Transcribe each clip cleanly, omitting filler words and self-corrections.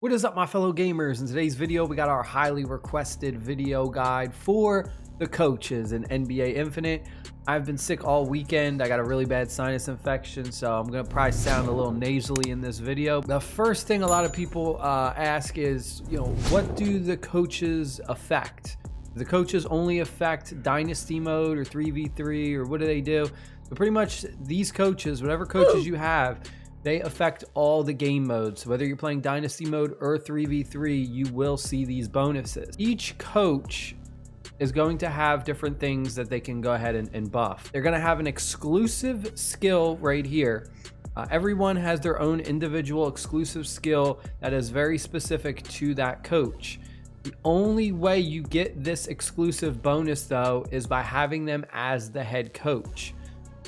What is up, my fellow gamers? In today's video, we got our highly requested video guide for the coaches in NBA Infinite. I've been sick all weekend. I got a really bad sinus infection, so I'm gonna probably sound a little nasally in this video. The first thing a lot of people ask is, what do the coaches affect? Do the coaches only affect Dynasty mode or 3v3, or what do they do? But pretty much these coaches, whatever coaches you have, they affect all the game modes. Whether you're playing Dynasty mode or 3v3, you will see these bonuses. Each coach is going to have different things that they can go ahead and buff. They're gonna have an exclusive skill right here. Everyone has their own individual exclusive skill that is very specific to that coach. The only way you get this exclusive bonus though is by having them as the head coach.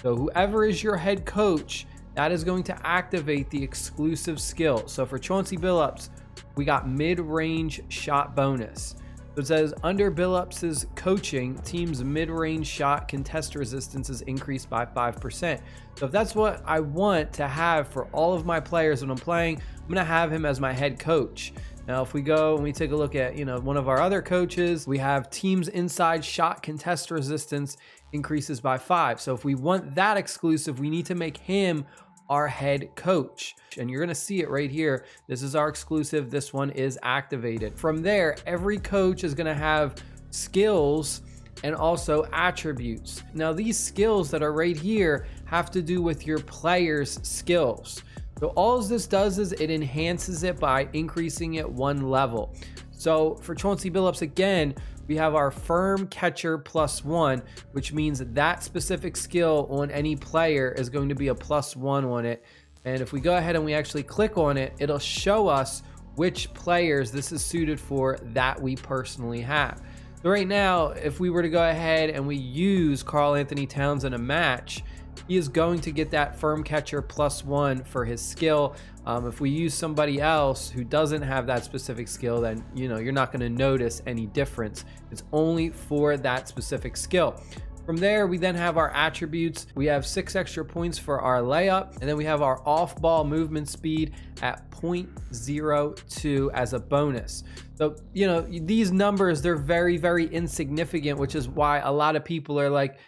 So whoever is your head coach, that is going to activate the exclusive skill. So for Chauncey Billups, we got mid-range shot bonus. So it says under Billups's coaching, team's mid-range shot contest resistance is increased by 5%. So if that's what I want to have for all of my players when I'm playing, I'm gonna have him as my head coach. Now, if we go and we take a look at, one of our other coaches, we have team's inside shot contest resistance increases by 5. So if we want that exclusive, we need to make him our head coach. And you're gonna see it right here. This is our exclusive. This one is activated. From there, every coach is gonna have skills and also attributes. Now, these skills that are right here have to do with your player's skills. So all this does is it enhances it by increasing it one level. So for Chauncey Billups, again, we have our firm catcher +1, which means that specific skill on any player is going to be a +1 on it. And if we go ahead and we actually click on it, it'll show us which players this is suited for that we personally have. So right now, if we were to go ahead and we use Karl-Anthony Towns in a match, he is going to get that firm catcher +1 for his skill. If we use somebody else who doesn't have that specific skill, then you're not going to notice any difference. It's only for that specific skill. From there, we then have our attributes. We have 6 extra points for our layup, and then we have our off-ball movement speed at 0.02 as a bonus. So, these numbers, they're very, very insignificant, which is why a lot of people are like,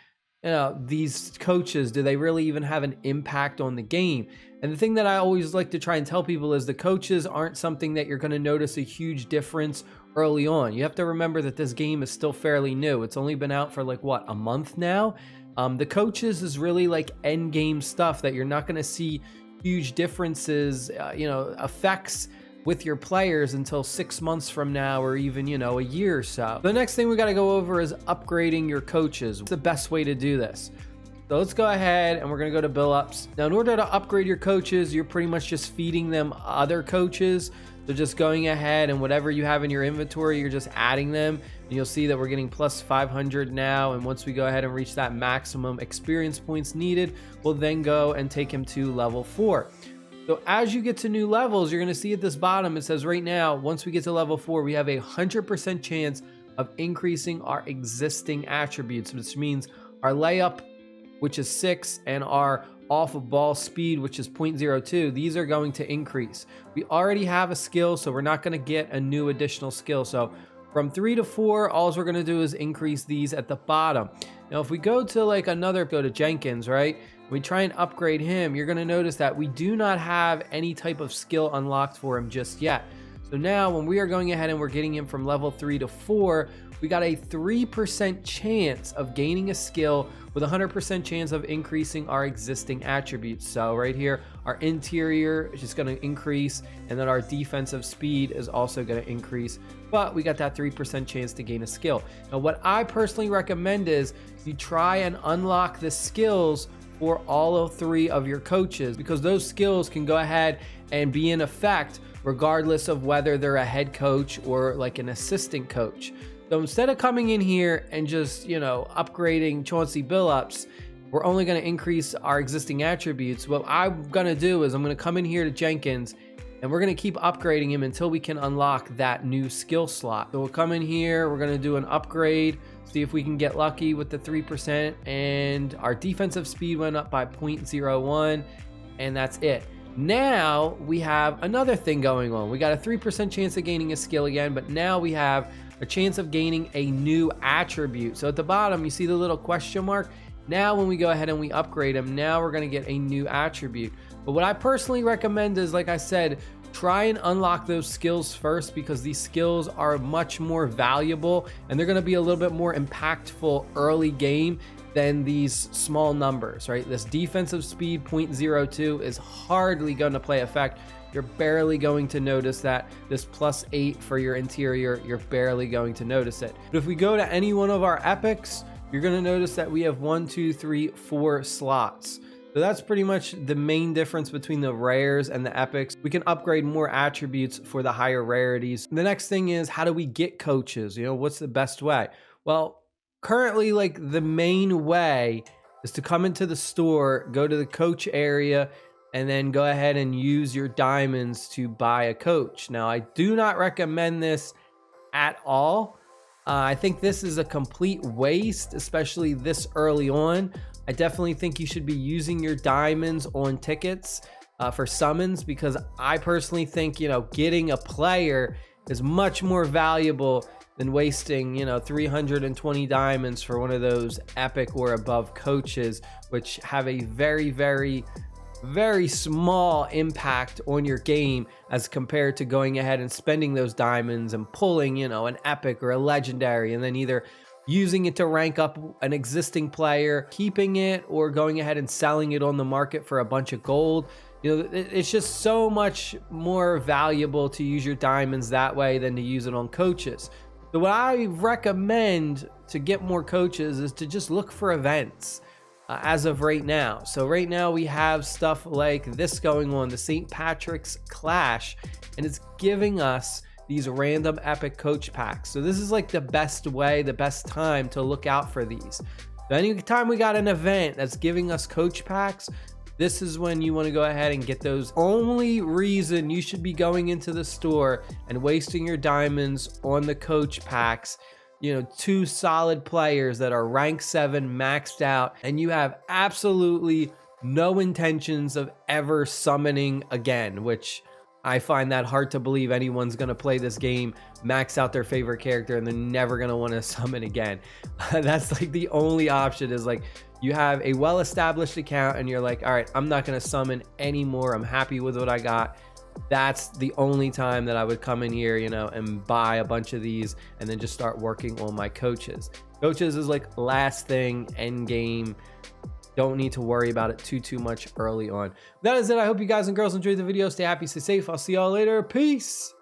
these coaches, do they really even have an impact on the game? And the thing that I always like to try and tell people is the coaches aren't something that you're going to notice a huge difference early on. You have to remember that this game is still fairly new. It's only been out for a month now. The coaches is really like end game stuff that you're not going to see huge differences, effects with your players until 6 months from now, or even, a year or so. The next thing we got to go over is upgrading your coaches. What's the best way to do this? So let's go ahead and we're going to go to Billups. Now, in order to upgrade your coaches, you're pretty much just feeding them other coaches. So just going ahead and whatever you have in your inventory, you're just adding them. And you'll see that we're getting +500 now. And once we go ahead and reach that maximum experience points needed, we'll then go and take him to level 4. So as you get to new levels, you're gonna see at this bottom, it says right now, once we get to level 4, we have a 100% chance of increasing our existing attributes, which means our layup, which is 6, and our off of ball speed, which is 0.02, these are going to increase. We already have a skill, so we're not gonna get a new additional skill. So from 3 to 4, all we're gonna do is increase these at the bottom. Now, if we go to go to Jenkins, right? We try and upgrade him, you're gonna notice that we do not have any type of skill unlocked for him just yet. So now when we are going ahead and we're getting him from level 3 to 4, we got a 3% chance of gaining a skill with a 100% chance of increasing our existing attributes. So right here, our interior is just gonna increase, and then our defensive speed is also gonna increase, but we got that 3% chance to gain a skill. Now, what I personally recommend is you try and unlock the skills for all 3 of your coaches, because those skills can go ahead and be in effect regardless of whether they're a head coach or like an assistant coach. So instead of coming in here and just, upgrading Chauncey Billups, we're only going to increase our existing attributes. What I'm going to do is I'm going to come in here to Jenkins, and we're going to keep upgrading him until we can unlock that new skill slot. So we'll come in here, we're going to do an upgrade, see if we can get lucky with the 3%, and our defensive speed went up by 0.01, and that's it. Now we have another thing going on. We got a 3% chance of gaining a skill again, but now we have a chance of gaining a new attribute. So at the bottom, you see the little question mark. Now when we go ahead and we upgrade them, now we're gonna get a new attribute. But what I personally recommend is, like I said, try and unlock those skills first, because these skills are much more valuable and they're gonna be a little bit more impactful early game than these small numbers, right? This defensive speed 0.02 is hardly gonna play effect. You're barely going to notice that. This +8 for your interior, you're barely going to notice it. But if we go to any one of our epics, you're gonna notice that we have 1, 2, 3, 4 slots. So that's pretty much the main difference between the rares and the epics. We can upgrade more attributes for the higher rarities. The next thing is, how do we get coaches? You know, what's the best way? Well, currently, like, the main way is to come into the store, go to the coach area, and then go ahead and use your diamonds to buy a coach. Now, I do not recommend this at all. I think this is a complete waste, especially this early on. I definitely think you should be using your diamonds on tickets for summons, because I personally think, you know, getting a player is much more valuable than wasting, you know, 320 diamonds for one of those epic or above coaches, which have a very, very, very small impact on your game as compared to going ahead and spending those diamonds and pulling, you know, an epic or a legendary, and then either using it to rank up an existing player, keeping it, or going ahead and selling it on the market for a bunch of gold. You know, it's just so much more valuable to use your diamonds that way than to use it on coaches. So what I recommend to get more coaches is to just look for events as of right now. So right now we have stuff like this going on, the St. Patrick's Clash, and it's giving us these random epic coach packs. So this is like the best way, the best time to look out for these. So anytime we got an event that's giving us coach packs, this is when you want to go ahead and get those. Only reason you should be going into the store and wasting your diamonds on the coach packs, you know, 2 solid players that are rank 7 maxed out, and you have absolutely no intentions of ever summoning again, which I find that hard to believe anyone's going to play this game, max out their favorite character, and they're never going to want to summon again. That's like the only option, is like you have a well-established account and you're like, all right, I'm not going to summon anymore. I'm happy with what I got. That's the only time that I would come in here, you know, and buy a bunch of these and then just start working on my coaches. Coaches is like last thing, end game. Don't need to worry about it too much early on. That is it. I hope you guys and girls enjoyed the video. Stay happy, stay safe. I'll see y'all later. Peace.